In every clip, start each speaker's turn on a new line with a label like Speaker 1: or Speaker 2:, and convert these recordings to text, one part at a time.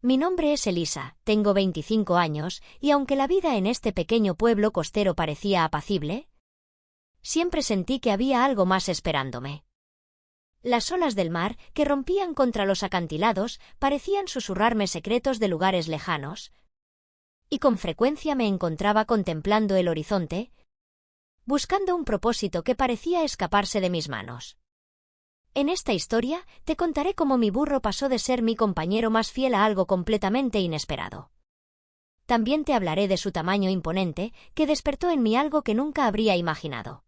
Speaker 1: Mi nombre es Elisa, tengo 25 años, y aunque la vida en este pequeño pueblo costero parecía apacible, siempre sentí que había algo más esperándome. Las olas del mar, que rompían contra los acantilados, parecían susurrarme secretos de lugares lejanos, y con frecuencia me encontraba contemplando el horizonte, buscando un propósito que parecía escaparse de mis manos. En esta historia, te contaré cómo mi burro pasó de ser mi compañero más fiel a algo completamente inesperado. También te hablaré de su tamaño imponente, que despertó en mí algo que nunca habría imaginado.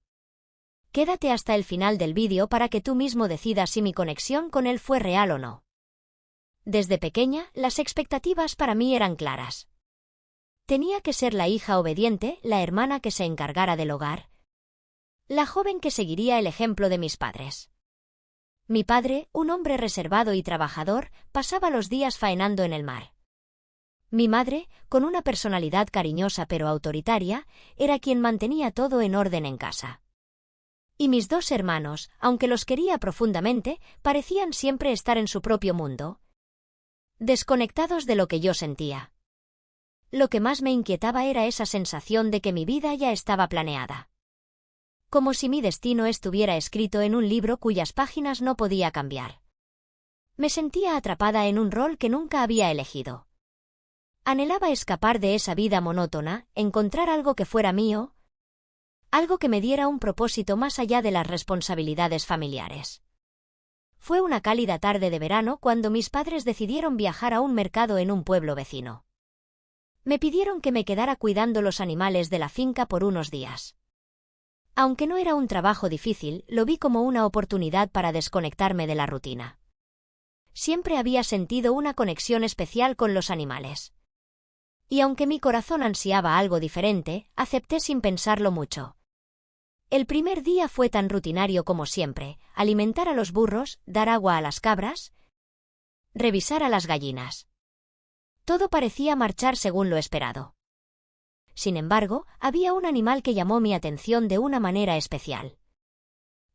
Speaker 1: Quédate hasta el final del vídeo para que tú mismo decidas si mi conexión con él fue real o no. Desde pequeña, las expectativas para mí eran claras. Tenía que ser la hija obediente, la hermana que se encargara del hogar, la joven que seguiría el ejemplo de mis padres. Mi padre, un hombre reservado y trabajador, pasaba los días faenando en el mar. Mi madre, con una personalidad cariñosa pero autoritaria, era quien mantenía todo en orden en casa. Y mis dos hermanos, aunque los quería profundamente, parecían siempre estar en su propio mundo, desconectados de lo que yo sentía. Lo que más me inquietaba era esa sensación de que mi vida ya estaba planeada. Como si mi destino estuviera escrito en un libro cuyas páginas no podía cambiar. Me sentía atrapada en un rol que nunca había elegido. Anhelaba escapar de esa vida monótona, encontrar algo que fuera mío, algo que me diera un propósito más allá de las responsabilidades familiares. Fue una cálida tarde de verano cuando mis padres decidieron viajar a un mercado en un pueblo vecino. Me pidieron que me quedara cuidando los animales de la finca por unos días. Aunque no era un trabajo difícil, lo vi como una oportunidad para desconectarme de la rutina. Siempre había sentido una conexión especial con los animales. Y aunque mi corazón ansiaba algo diferente, acepté sin pensarlo mucho. El primer día fue tan rutinario como siempre: alimentar a los burros, dar agua a las cabras, revisar a las gallinas. Todo parecía marchar según lo esperado. Sin embargo, había un animal que llamó mi atención de una manera especial.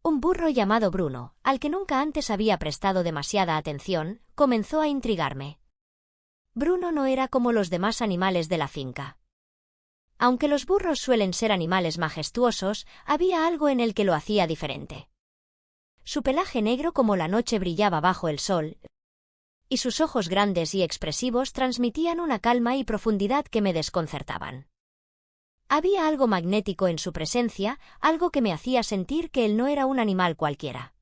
Speaker 1: Un burro llamado Bruno, al que nunca antes había prestado demasiada atención, comenzó a intrigarme. Bruno no era como los demás animales de la finca. Aunque los burros suelen ser animales majestuosos, había algo en el que lo hacía diferente. Su pelaje negro como la noche brillaba bajo el sol, y sus ojos grandes y expresivos transmitían una calma y profundidad que me desconcertaban. Había algo magnético en su presencia, algo que me hacía sentir que él no era un animal cualquiera.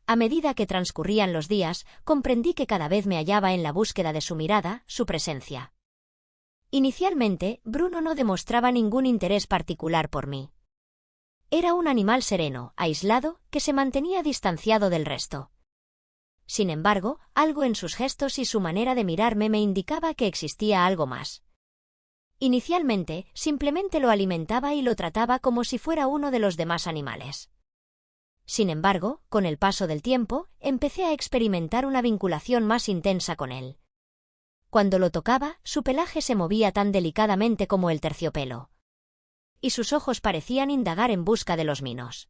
Speaker 1: A medida que transcurrían los días, comprendí que cada vez me hallaba en la búsqueda de su mirada, su presencia. Inicialmente, Bruno no demostraba ningún interés particular por mí. Era un animal sereno, aislado, que se mantenía distanciado del resto. Sin embargo, algo en sus gestos y su manera de mirarme me indicaba que existía algo más. Inicialmente, simplemente lo alimentaba y lo trataba como si fuera uno de los demás animales. Sin embargo, con el paso del tiempo, empecé a experimentar una vinculación más intensa con él. Cuando lo tocaba, su pelaje se movía tan delicadamente como el terciopelo, y sus ojos parecían indagar en busca de los míos.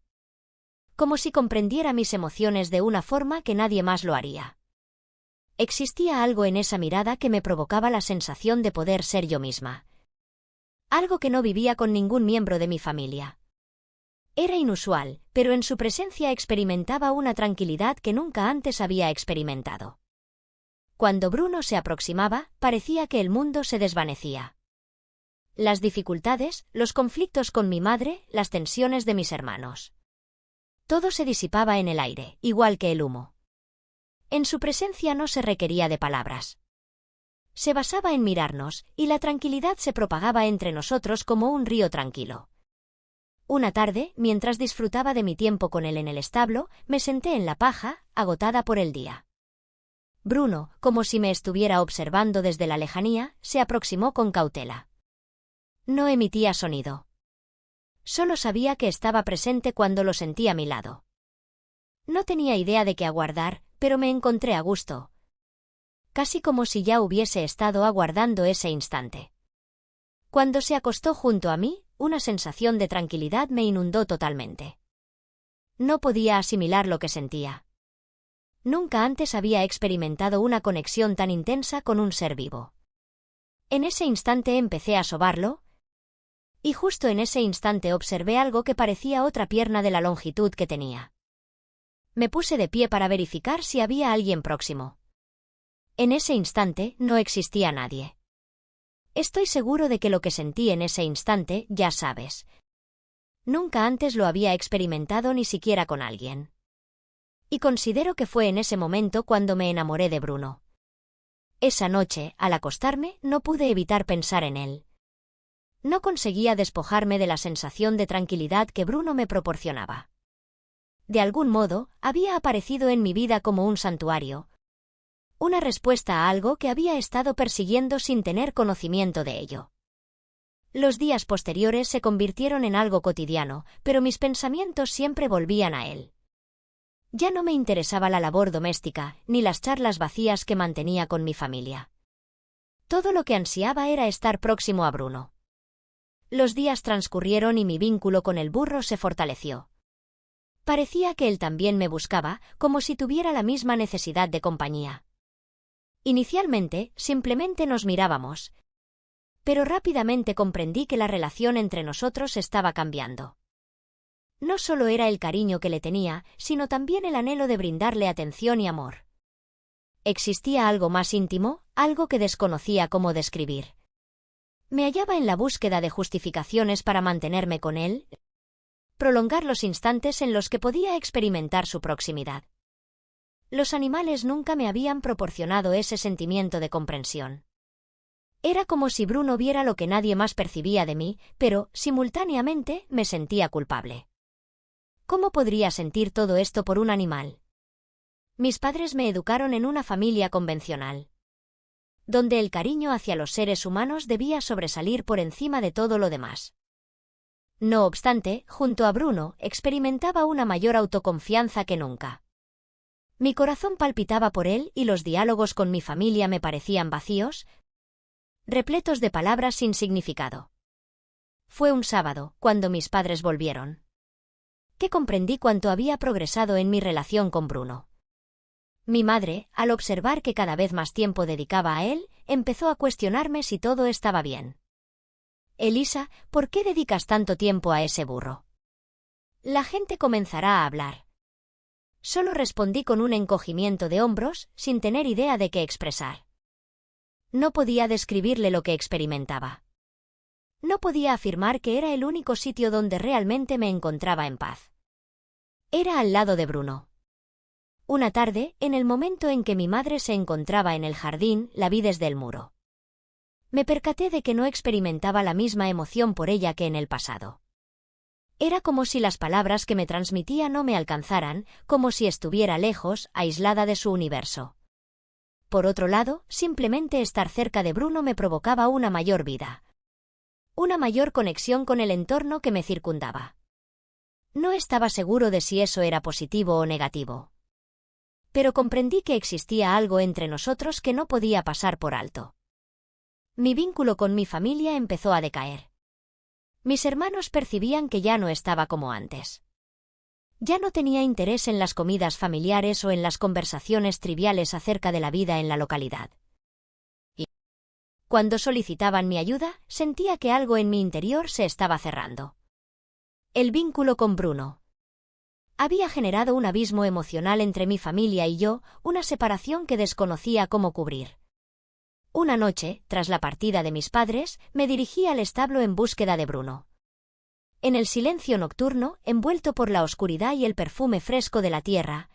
Speaker 1: Como si comprendiera mis emociones de una forma que nadie más lo haría. Existía algo en esa mirada que me provocaba la sensación de poder ser yo misma. Algo que no vivía con ningún miembro de mi familia. Era inusual, pero en su presencia experimentaba una tranquilidad que nunca antes había experimentado. Cuando Bruno se aproximaba, parecía que el mundo se desvanecía. Las dificultades, los conflictos con mi madre, las tensiones de mis hermanos. Todo se disipaba en el aire, igual que el humo. En su presencia no se requería de palabras. Se basaba en mirarnos, y la tranquilidad se propagaba entre nosotros como un río tranquilo. Una tarde, mientras disfrutaba de mi tiempo con él en el establo, me senté en la paja, agotada por el día. Bruno, como si me estuviera observando desde la lejanía, se aproximó con cautela. No emitía sonido. Solo sabía que estaba presente cuando lo sentí a mi lado. No tenía idea de qué aguardar, pero me encontré a gusto. Casi como si ya hubiese estado aguardando ese instante. Cuando se acostó junto a mí, una sensación de tranquilidad me inundó totalmente. No podía asimilar lo que sentía. Nunca antes había experimentado una conexión tan intensa con un ser vivo. En ese instante empecé a sobarlo, y justo en ese instante observé algo que parecía otra pierna de la longitud que tenía. Me puse de pie para verificar si había alguien próximo. En ese instante no existía nadie. Estoy seguro de que lo que sentí en ese instante, ya sabes. Nunca antes lo había experimentado ni siquiera con alguien. Y considero que fue en ese momento cuando me enamoré de Bruno. Esa noche, al acostarme, no pude evitar pensar en él. No conseguía despojarme de la sensación de tranquilidad que Bruno me proporcionaba. De algún modo, había aparecido en mi vida como un santuario. Una respuesta a algo que había estado persiguiendo sin tener conocimiento de ello. Los días posteriores se convirtieron en algo cotidiano, pero mis pensamientos siempre volvían a él. Ya no me interesaba la labor doméstica, ni las charlas vacías que mantenía con mi familia. Todo lo que ansiaba era estar próximo a Bruno. Los días transcurrieron y mi vínculo con el burro se fortaleció. Parecía que él también me buscaba, como si tuviera la misma necesidad de compañía. Inicialmente, simplemente nos mirábamos, pero rápidamente comprendí que la relación entre nosotros estaba cambiando. No solo era el cariño que le tenía, sino también el anhelo de brindarle atención y amor. Existía algo más íntimo, algo que desconocía cómo describir. Me hallaba en la búsqueda de justificaciones para mantenerme con él, prolongar los instantes en los que podía experimentar su proximidad. Los animales nunca me habían proporcionado ese sentimiento de comprensión. Era como si Bruno viera lo que nadie más percibía de mí, pero, simultáneamente, me sentía culpable. ¿Cómo podría sentir todo esto por un animal? Mis padres me educaron en una familia convencional, donde el cariño hacia los seres humanos debía sobresalir por encima de todo lo demás. No obstante, junto a Bruno, experimentaba una mayor autoconfianza que nunca. Mi corazón palpitaba por él y los diálogos con mi familia me parecían vacíos, repletos de palabras sin significado. Fue un sábado, cuando mis padres volvieron, que comprendí cuánto había progresado en mi relación con Bruno. Mi madre, al observar que cada vez más tiempo dedicaba a él, empezó a cuestionarme si todo estaba bien. «Elisa, ¿por qué dedicas tanto tiempo a ese burro? La gente comenzará a hablar». Solo respondí con un encogimiento de hombros, sin tener idea de qué expresar. No podía describirle lo que experimentaba. No podía afirmar que era el único sitio donde realmente me encontraba en paz. Era al lado de Bruno. Una tarde, en el momento en que mi madre se encontraba en el jardín, la vi desde el muro. Me percaté de que no experimentaba la misma emoción por ella que en el pasado. Era como si las palabras que me transmitía no me alcanzaran, como si estuviera lejos, aislada de su universo. Por otro lado, simplemente estar cerca de Bruno me provocaba una mayor vida. Una mayor conexión con el entorno que me circundaba. No estaba seguro de si eso era positivo o negativo. Pero comprendí que existía algo entre nosotros que no podía pasar por alto. Mi vínculo con mi familia empezó a decaer. Mis hermanos percibían que ya no estaba como antes. Ya no tenía interés en las comidas familiares o en las conversaciones triviales acerca de la vida en la localidad. Y cuando solicitaban mi ayuda, sentía que algo en mi interior se estaba cerrando. El vínculo con Bruno había generado un abismo emocional entre mi familia y yo, una separación que desconocía cómo cubrir. Una noche, tras la partida de mis padres, me dirigí al establo en búsqueda de Bruno. En el silencio nocturno, envuelto por la oscuridad y el perfume fresco de la tierra,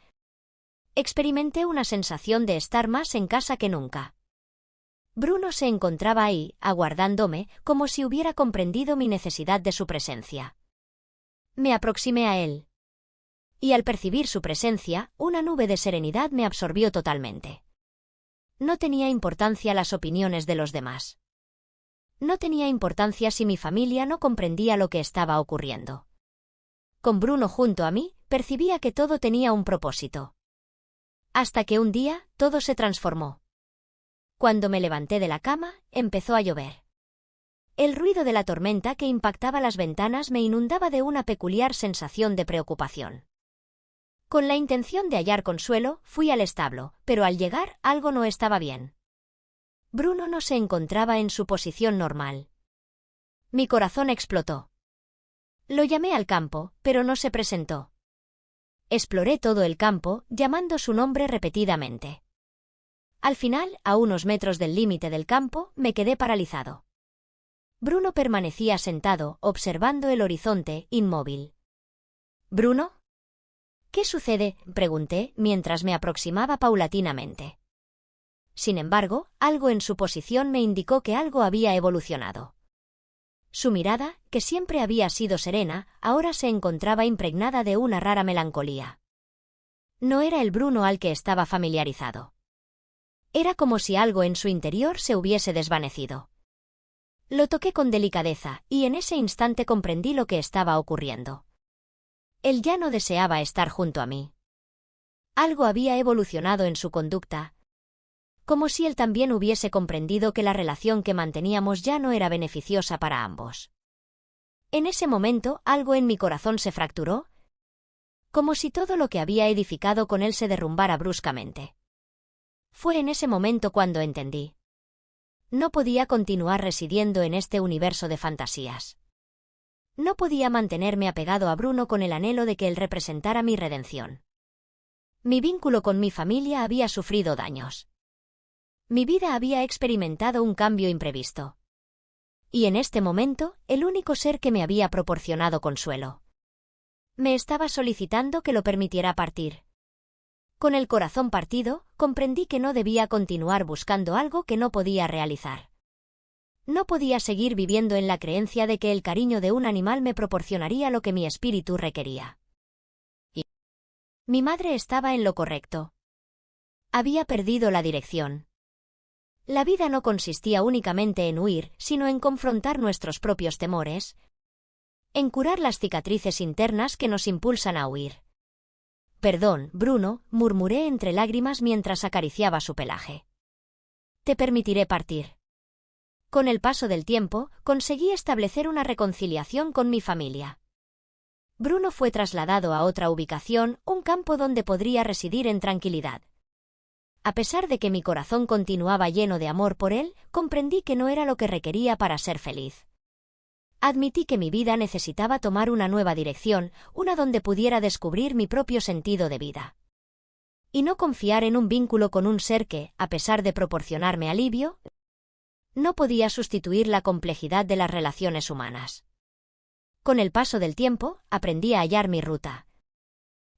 Speaker 1: experimenté una sensación de estar más en casa que nunca. Bruno se encontraba ahí, aguardándome, como si hubiera comprendido mi necesidad de su presencia. Me aproximé a él. Y al percibir su presencia, una nube de serenidad me absorbió totalmente. No tenía importancia las opiniones de los demás. No tenía importancia si mi familia no comprendía lo que estaba ocurriendo. Con Bruno junto a mí, percibía que todo tenía un propósito. Hasta que un día, todo se transformó. Cuando me levanté de la cama, empezó a llover. El ruido de la tormenta que impactaba las ventanas me inundaba de una peculiar sensación de preocupación. Con la intención de hallar consuelo, fui al establo, pero al llegar algo no estaba bien. Bruno no se encontraba en su posición normal. Mi corazón explotó. Lo llamé al campo, pero no se presentó. Exploré todo el campo, llamando su nombre repetidamente. Al final, a unos metros del límite del campo, me quedé paralizado. Bruno permanecía sentado, observando el horizonte, inmóvil. ¿Bruno? ¿Qué sucede?, pregunté, mientras me aproximaba paulatinamente. Sin embargo, algo en su posición me indicó que algo había evolucionado. Su mirada, que siempre había sido serena, ahora se encontraba impregnada de una rara melancolía. No era el Bruno al que estaba familiarizado. Era como si algo en su interior se hubiese desvanecido. Lo toqué con delicadeza, y en ese instante comprendí lo que estaba ocurriendo. Él ya no deseaba estar junto a mí. Algo había evolucionado en su conducta, como si él también hubiese comprendido que la relación que manteníamos ya no era beneficiosa para ambos. En ese momento, algo en mi corazón se fracturó, como si todo lo que había edificado con él se derrumbara bruscamente. Fue en ese momento cuando entendí. No podía continuar residiendo en este universo de fantasías. No podía mantenerme apegado a Bruno con el anhelo de que él representara mi redención. Mi vínculo con mi familia había sufrido daños. Mi vida había experimentado un cambio imprevisto. Y en este momento, el único ser que me había proporcionado consuelo me estaba solicitando que lo permitiera partir. Con el corazón partido, comprendí que no debía continuar buscando algo que no podía realizar. No podía seguir viviendo en la creencia de que el cariño de un animal me proporcionaría lo que mi espíritu requería. Y mi madre estaba en lo correcto. Había perdido la dirección. La vida no consistía únicamente en huir, sino en confrontar nuestros propios temores, en curar las cicatrices internas que nos impulsan a huir. Perdón, Bruno, murmuré entre lágrimas mientras acariciaba su pelaje. Te permitiré partir. Con el paso del tiempo, conseguí establecer una reconciliación con mi familia. Bruno fue trasladado a otra ubicación, un campo donde podría residir en tranquilidad. A pesar de que mi corazón continuaba lleno de amor por él, comprendí que no era lo que requería para ser feliz. Admití que mi vida necesitaba tomar una nueva dirección, una donde pudiera descubrir mi propio sentido de vida. Y no confiar en un vínculo con un ser que, a pesar de proporcionarme alivio, no podía sustituir la complejidad de las relaciones humanas. Con el paso del tiempo, aprendí a hallar mi ruta,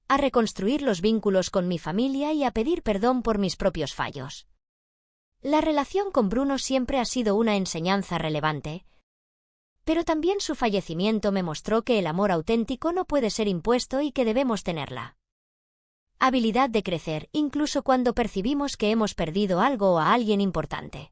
Speaker 1: a reconstruir los vínculos con mi familia y a pedir perdón por mis propios fallos. La relación con Bruno siempre ha sido una enseñanza relevante, pero también su fallecimiento me mostró que el amor auténtico no puede ser impuesto y que debemos tenerla habilidad de crecer, incluso cuando percibimos que hemos perdido algo o a alguien importante.